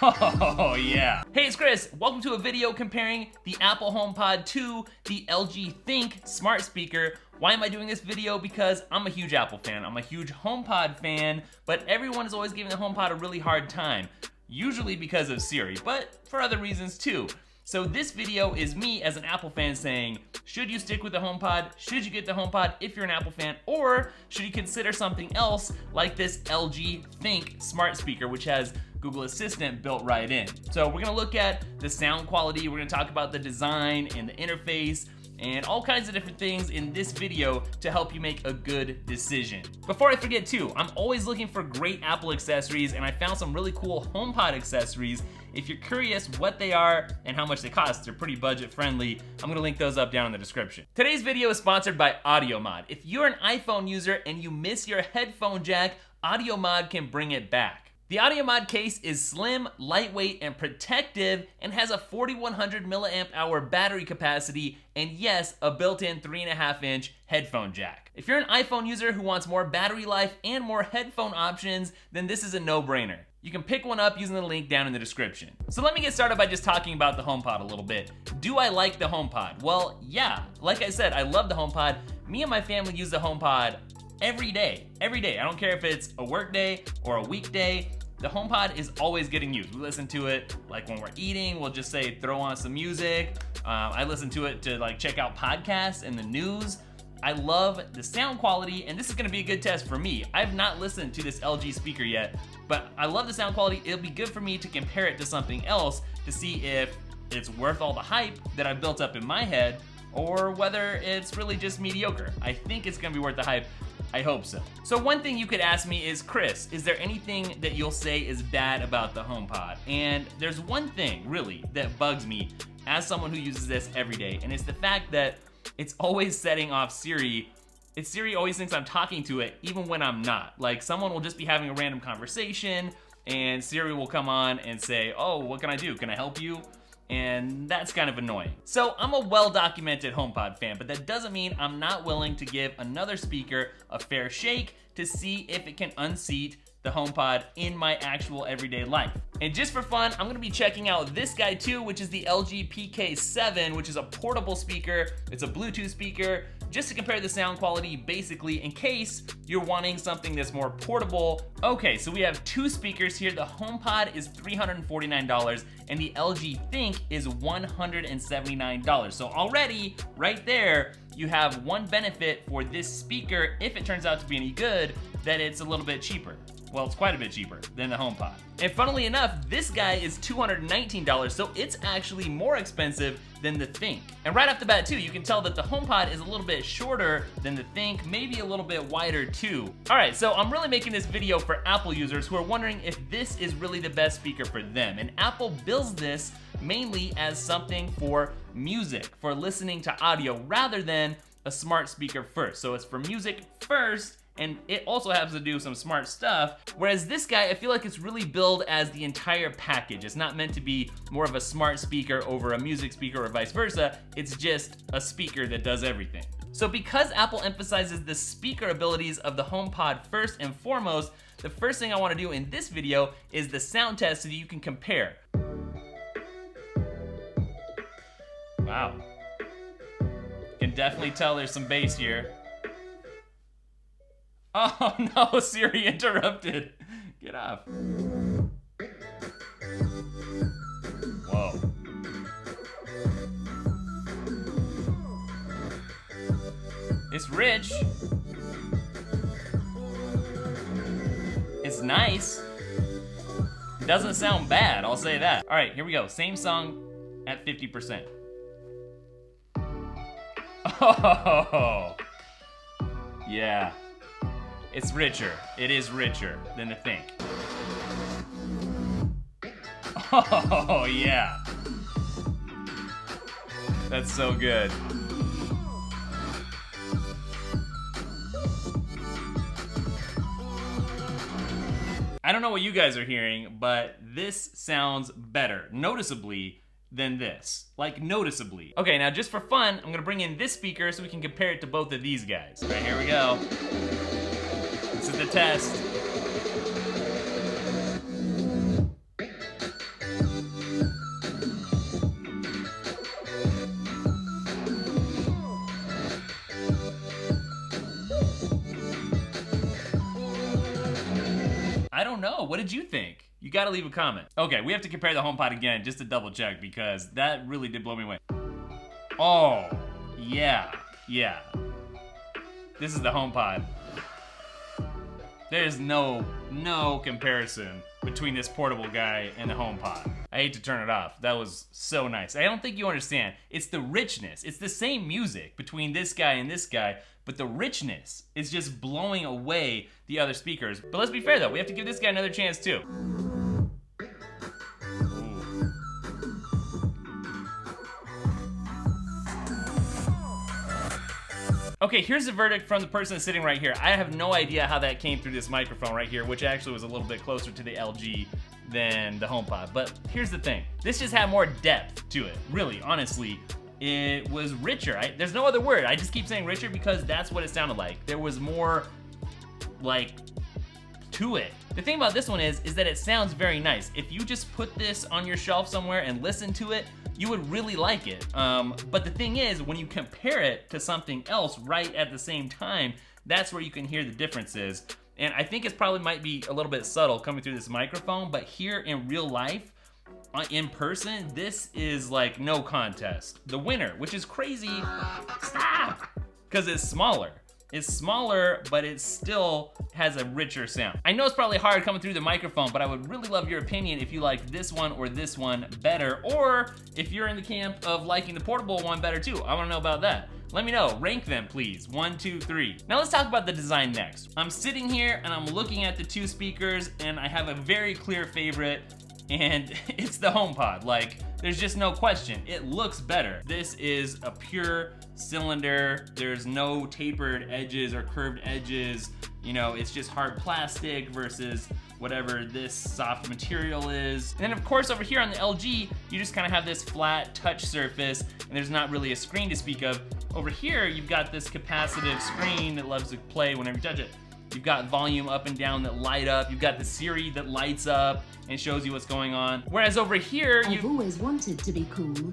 Oh yeah. Hey, it's Chris. Welcome to a video comparing the Apple HomePod to the LG ThingQ smart speaker. Why am I doing this video? Because I'm a huge Apple fan. I'm a huge HomePod fan, but everyone is always giving the HomePod a really hard time. Usually because of Siri, but for other reasons too. So this video is me as an Apple fan saying, should you stick with the HomePod? Should you get the HomePod if you're an Apple fan? Or should you consider something else like this LG ThingQ smart speaker, which has Google Assistant built right in? So we're gonna look at the sound quality, we're gonna talk about the design and the interface, and all kinds of different things in this video to help you make a good decision. Before I forget too, I'm always looking for great Apple accessories, and I found some really cool HomePod accessories. If you're curious what they are and how much they cost, they're pretty budget friendly. I'm gonna link those up down in the description. Today's video is sponsored by AudioMod. If you're an iPhone user and you miss your headphone jack, AudioMod can bring it back. The AudioMod case is slim, lightweight, and protective, and has a 4100 milliamp hour battery capacity, and yes, a built-in 3.5-inch headphone jack. If you're an iPhone user who wants more battery life and more headphone options, then this is a no-brainer. You can pick one up using the link down in the description. So let me get started by just talking about the HomePod a little bit. Do I like the HomePod? Well, yeah. Like I said, I love the HomePod. Me and my family use the HomePod every day. I don't care if it's a work day or a weekday. The HomePod is always getting used. We listen to it like when we're eating, we'll just say throw on some music. I listen to it to like check out podcasts and the news. I love the sound quality, and this is gonna be a good test for me. I've not listened to this LG speaker yet, but I love the sound quality. It'll be good for me to compare it to something else to see if it's worth all the hype that I've built up in my head, or whether it's really just mediocre. I think it's gonna be worth the hype. I hope so. So one thing you could ask me is, Chris, is there anything that you'll say is bad about the HomePod? And there's one thing, really, that bugs me as someone who uses this every day, and it's the fact that it's always setting off Siri. Siri always thinks I'm talking to it, even when I'm not. Like, someone will just be having a random conversation, and Siri will come on and say, oh, what can I do? Can I help you? And that's kind of annoying. So I'm a well-documented HomePod fan, but that doesn't mean I'm not willing to give another speaker a fair shake to see if it can unseat the HomePod in my actual everyday life. And just for fun, I'm gonna be checking out this guy too, which is the LG PK7, which is a portable speaker. It's a Bluetooth speaker, just to compare the sound quality basically in case you're wanting something that's more portable. Okay, so we have two speakers here. The HomePod is $349 and the LG ThingQ is $179. So already, right there, you have one benefit for this speaker, if it turns out to be any good, that it's a little bit cheaper. Well, it's quite a bit cheaper than the HomePod. And funnily enough, this guy is $219, so it's actually more expensive than the ThingQ. And right off the bat too, you can tell that the HomePod is a little bit shorter than the ThingQ, maybe a little bit wider too. All right, so I'm really making this video for Apple users who are wondering if this is really the best speaker for them. And Apple builds this mainly as something for music, for listening to audio, rather than a smart speaker first. So it's for music first, and it also has to do some smart stuff. Whereas this guy, I feel like it's really billed as the entire package. It's not meant to be more of a smart speaker over a music speaker or vice versa. It's just a speaker that does everything. So because Apple emphasizes the speaker abilities of the HomePod first and foremost, the first thing I wanna do in this video is the sound test so that you can compare. Wow. You can definitely tell there's some bass here. Oh no, Siri interrupted. Get off. Whoa. It's rich. It's nice. It doesn't sound bad, I'll say that. All right, here we go. Same song at 50%. Oh, yeah. It's richer. It is richer than the ThingQ. Oh, yeah. That's so good. I don't know what you guys are hearing, but this sounds better, noticeably, than this. Like, noticeably. Okay, now just for fun, I'm gonna bring in this speaker so we can compare it to both of these guys. All right, here we go. This is the test. don't know. What did you think? You gotta leave a comment. Okay, we have to compare the HomePod again just to double check because that really did blow me away. Oh, yeah. This is the HomePod. There's no comparison between this portable guy and the HomePod. I hate to turn it off. That was so nice. I don't think you understand. It's the richness. It's the same music between this guy and this guy, but the richness is just blowing away the other speakers. But let's be fair though, we have to give this guy another chance too. Okay, here's the verdict from the person sitting right here. I have no idea how that came through this microphone right here, which actually was a little bit closer to the LG than the HomePod. But here's the thing. This just had more depth to it. Really, honestly, it was richer. There's no other word. I just keep saying richer because that's what it sounded like. There was more, like, to it. The thing about this one is that it sounds very nice. If you just put this on your shelf somewhere and listen to it, you would really like it. But the thing is, when you compare it to something else right at the same time, that's where you can hear the differences. And I think it probably might be a little bit subtle coming through this microphone, but here in real life, in person, this is like no contest. The winner, which is crazy, stop, because it's smaller. It's smaller, but it still has a richer sound. I know it's probably hard coming through the microphone, but I would really love your opinion if you like this one or this one better, or if you're in the camp of liking the portable one better too. I wanna know about that. Let me know, rank them please, 1, 2, 3. Now let's talk about the design next. I'm sitting here and I'm looking at the two speakers and I have a very clear favorite, and it's the HomePod. Like, there's just no question, it looks better. This is a pure cylinder. There's no tapered edges or curved edges. You know, it's just hard plastic versus whatever this soft material is. And then of course over here on the LG, you just kind of have this flat touch surface and there's not really a screen to speak of. Over here, you've got this capacitive screen that loves to play whenever you touch it. You've got volume up and down that light up. You've got the Siri that lights up and shows you what's going on. Whereas over here, I've always wanted to be cool.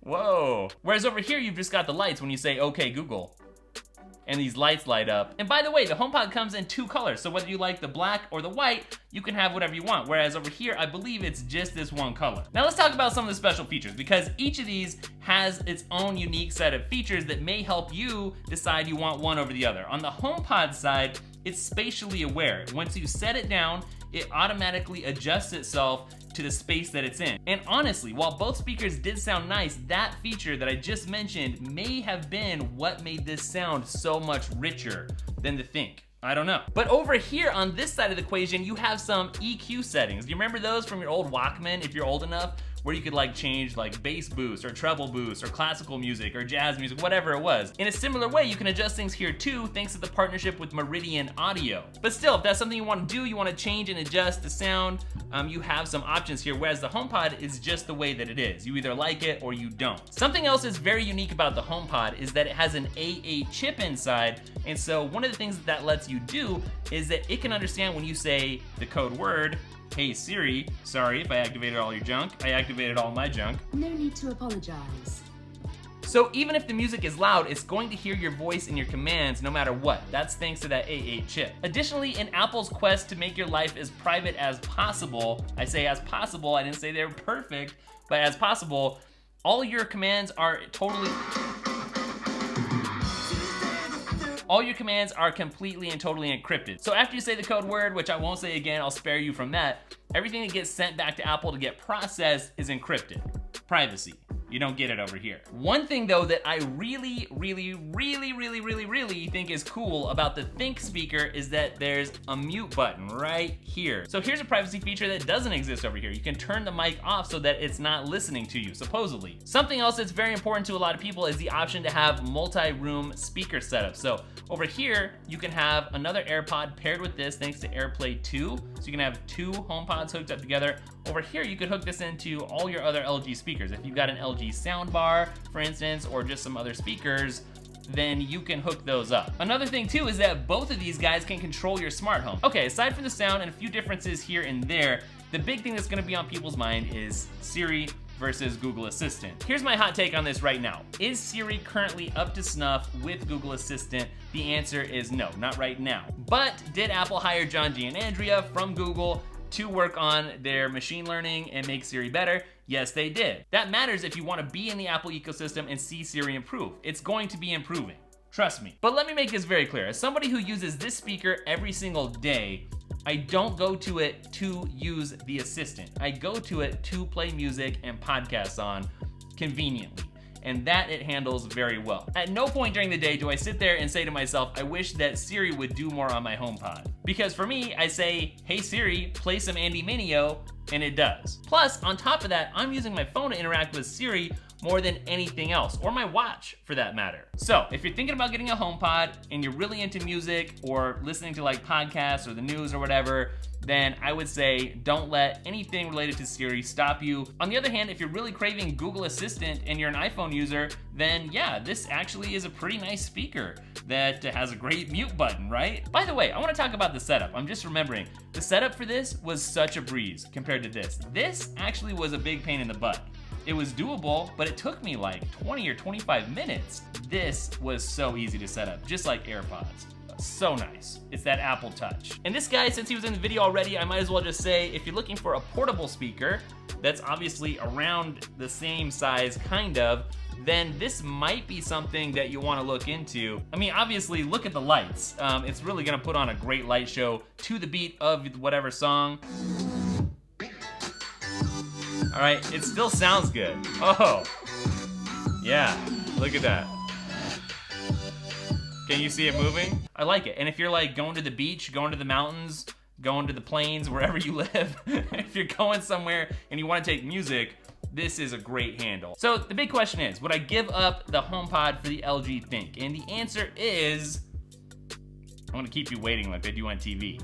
Whoa. Whereas over here, you've just got the lights when you say, okay, Google. And these lights light up. And by the way, the HomePod comes in 2 colors. So whether you like the black or the white, you can have whatever you want. Whereas over here, I believe it's just this one color. Now let's talk about some of the special features because each of these has its own unique set of features that may help you decide you want one over the other. On the HomePod side, it's spatially aware. Once you set it down, it automatically adjusts itself to the space that it's in. And honestly, while both speakers did sound nice, that feature that I just mentioned may have been what made this sound so much richer than the ThingQ. I don't know. But over here on this side of the equation, you have some EQ settings. Do you remember those from your old Walkman, if you're old enough? Where you could like change like bass boost or treble boost or classical music or jazz music, whatever it was. In a similar way, you can adjust things here too, thanks to the partnership with Meridian Audio. But still, if that's something you want to do, you want to change and adjust the sound, you have some options here, whereas the HomePod is just the way that it is. You either like it or you don't. Something else that's very unique about the HomePod is that it has an A8 chip inside, and so one of the things that lets you do is that it can understand when you say the code word, "Hey Siri," sorry if I activated all your junk, I activated all my junk. No need to apologize. So even if the music is loud, it's going to hear your voice and your commands no matter what. That's thanks to that A8 chip. Additionally, in Apple's quest to make your life as private as possible, I say as possible, I didn't say they're perfect, but as possible, all your commands are completely and totally encrypted. So after you say the code word, which I won't say again, I'll spare you from that, everything that gets sent back to Apple to get processed is encrypted. Privacy. You don't get it over here. One thing though that I really think is cool about the ThingQ speaker is that there's a mute button right here. So here's a privacy feature that doesn't exist over here. You can turn the mic off so that it's not listening to you, supposedly. Something else that's very important to a lot of people is the option to have multi-room speaker setup. So over here, you can have another AirPod paired with this thanks to AirPlay 2. So you can have 2 HomePods hooked up together. Over here, you could hook this into all your other LG speakers. If you've got an LG soundbar, for instance, or just some other speakers, then you can hook those up. Another thing too is that both of these guys can control your smart home. Okay, aside from the sound and a few differences here and there, the big thing that's gonna be on people's mind is Siri versus Google Assistant. Here's my hot take on this right now. Is Siri currently up to snuff with Google Assistant? The answer is no, not right now. But did Apple hire John G and Andrea from Google to work on their machine learning and make Siri better? Yes, they did. That matters if you want to be in the Apple ecosystem and see Siri improve. It's going to be improving, trust me. But let me make this very clear. As somebody who uses this speaker every single day, I don't go to it to use the assistant. I go to it to play music and podcasts on conveniently. And that it handles very well. At no point during the day do I sit there and say to myself, I wish that Siri would do more on my HomePod. Because for me, I say, hey Siri, play some Andy Mineo, and it does. Plus, on top of that, I'm using my phone to interact with Siri more than anything else, or my watch for that matter. So if you're thinking about getting a HomePod and you're really into music or listening to like podcasts or the news or whatever, then I would say don't let anything related to Siri stop you. On the other hand, if you're really craving Google Assistant and you're an iPhone user, then yeah, this actually is a pretty nice speaker that has a great mute button, right? By the way, I wanna talk about the setup. I'm just remembering, the setup for this was such a breeze compared to this. This actually was a big pain in the butt. It was doable, but it took me like 20 or 25 minutes. This was so easy to set up, just like AirPods. So nice. It's that Apple Touch. And this guy, since he was in the video already, I might as well just say, if you're looking for a portable speaker that's obviously around the same size, kind of, then this might be something that you want to look into. I mean, obviously, look at the lights. It's really gonna put on a great light show to the beat of whatever song. All right, it still sounds good. Oh, yeah, look at that. Can you see it moving? I like it. And if you're like going to the beach, going to the mountains, going to the plains, wherever you live, if you're going somewhere and you want to take music, this is a great handle. So the big question is, would I give up the HomePod for the LG Think? And the answer is, I'm gonna keep you waiting like they do on TV.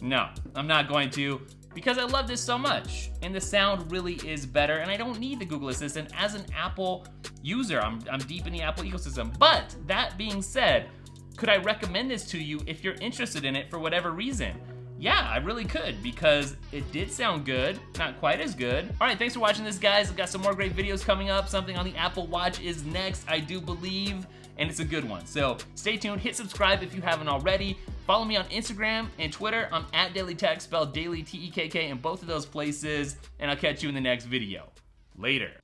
No, I'm not going to, because I love this so much. And the sound really is better, and I don't need the Google Assistant as an Apple user. I'm deep in the Apple ecosystem. But that being said, could I recommend this to you if you're interested in it for whatever reason? Yeah, I really could, because it did sound good, not quite as good. All right, thanks for watching this, guys. I've got some more great videos coming up. Something on the Apple Watch is next, I do believe, and it's a good one. So stay tuned, hit subscribe if you haven't already. Follow me on Instagram and Twitter. I'm at DailyTech, spelled Daily, T-E-K-K, in both of those places, and I'll catch you in the next video. Later.